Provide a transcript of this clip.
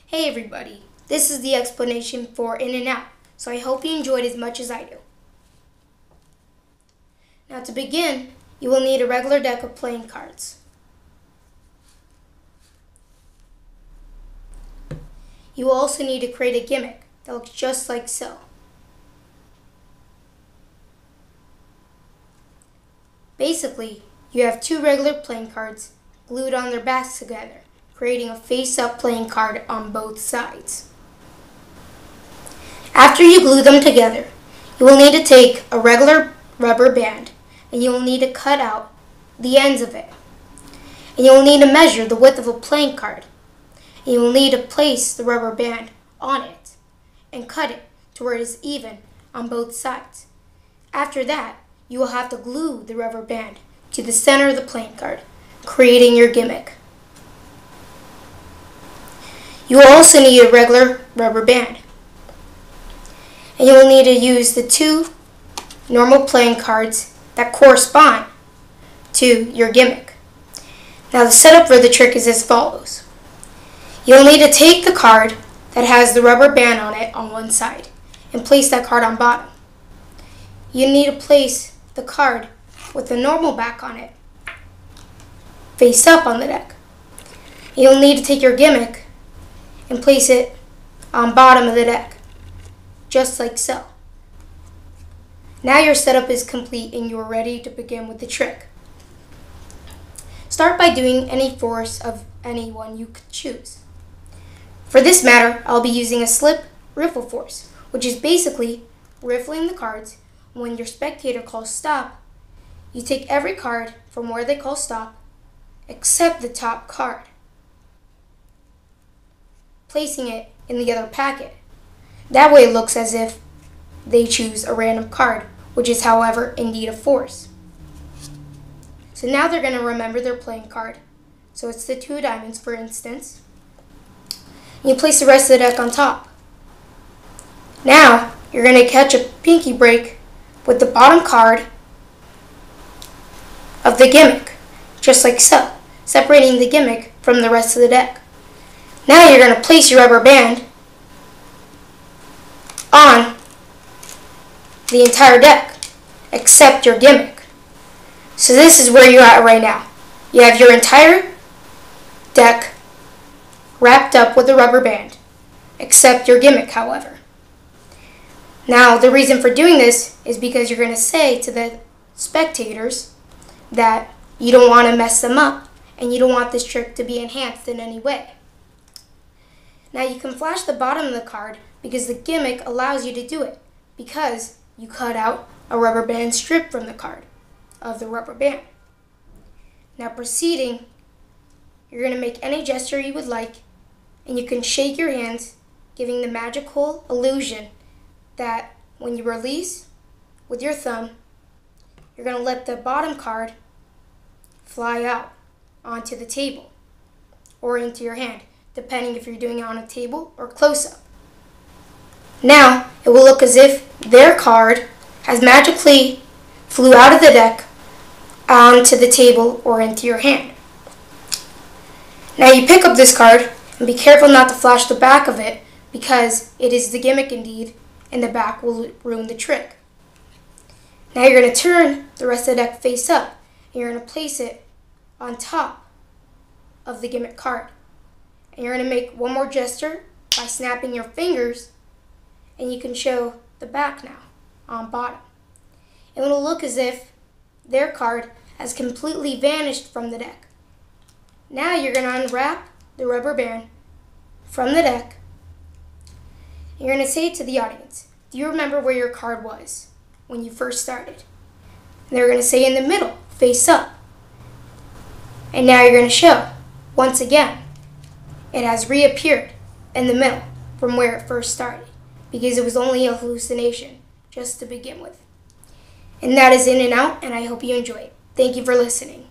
Hey everybody, this is the explanation for In and Out, so I hope you enjoyed as much as I do. Now to begin, you will need a regular deck of playing cards. You will also need to create a gimmick that looks just like so. Basically, you have two regular playing cards glued on their backs together, creating a face-up playing card on both sides. After you glue them together, you will need to take a regular rubber band and you will need to cut out the ends of it. And you will need to measure the width of a playing card. And you will need to place the rubber band on it and cut it to where it is even on both sides. After that, you will have to glue the rubber band to the center of the playing card, creating your gimmick. You will also need a regular rubber band. And you will need to use the two normal playing cards that correspond to your gimmick. Now the setup for the trick is as follows. You'll need to take the card that has the rubber band on it on one side and place that card on bottom. You need to place the card with the normal back on it face up on the deck. You'll need to take your gimmick and place it on bottom of the deck, just like so. Now your setup is complete and you are ready to begin with the trick. Start by doing any force of any one you could choose. For this matter, I'll be using a slip riffle force, which is basically riffling the cards. When your spectator calls stop, you take every card from where they call stop, except the top card, placing it in the other packet. That way it looks as if they choose a random card, which is, however, indeed a force. So now they're going to remember their playing card. So it's the two diamonds, for instance. And you place the rest of the deck on top. Now you're going to catch a pinky break with the bottom card of the gimmick, just like so, separating the gimmick from the rest of the deck. Now you're going to place your rubber band on the entire deck, except your gimmick. So this is where you're at right now. You have your entire deck wrapped up with a rubber band, except your gimmick, however. Now the reason for doing this is because you're going to say to the spectators that you don't want to mess them up and you don't want this trick to be enhanced in any way. Now you can flash the bottom of the card because the gimmick allows you to do it, because you cut out a rubber band strip from the card of the rubber band. Now proceeding, you're going to make any gesture you would like, and you can shake your hands, giving the magical illusion that when you release with your thumb, you're going to let the bottom card fly out onto the table or into your hand, depending if you're doing it on a table or close-up. Now, it will look as if their card has magically flew out of the deck onto the table or into your hand. Now you pick up this card and be careful not to flash the back of it, because it is the gimmick indeed, and the back will ruin the trick. Now you're going to turn the rest of the deck face up, and you're going to place it on top of the gimmick card. And you're going to make one more gesture by snapping your fingers, and you can show the back now on bottom. It will look as if their card has completely vanished from the deck. Now you're going to unwrap the rubber band from the deck. And you're going to say to the audience, do you remember where your card was when you first started? And they're going to say in the middle, face up. And now you're going to show, once again, it has reappeared in the middle from where it first started, because it was only a hallucination just to begin with. And that is In and Out, and I hope you enjoy it. Thank you for listening.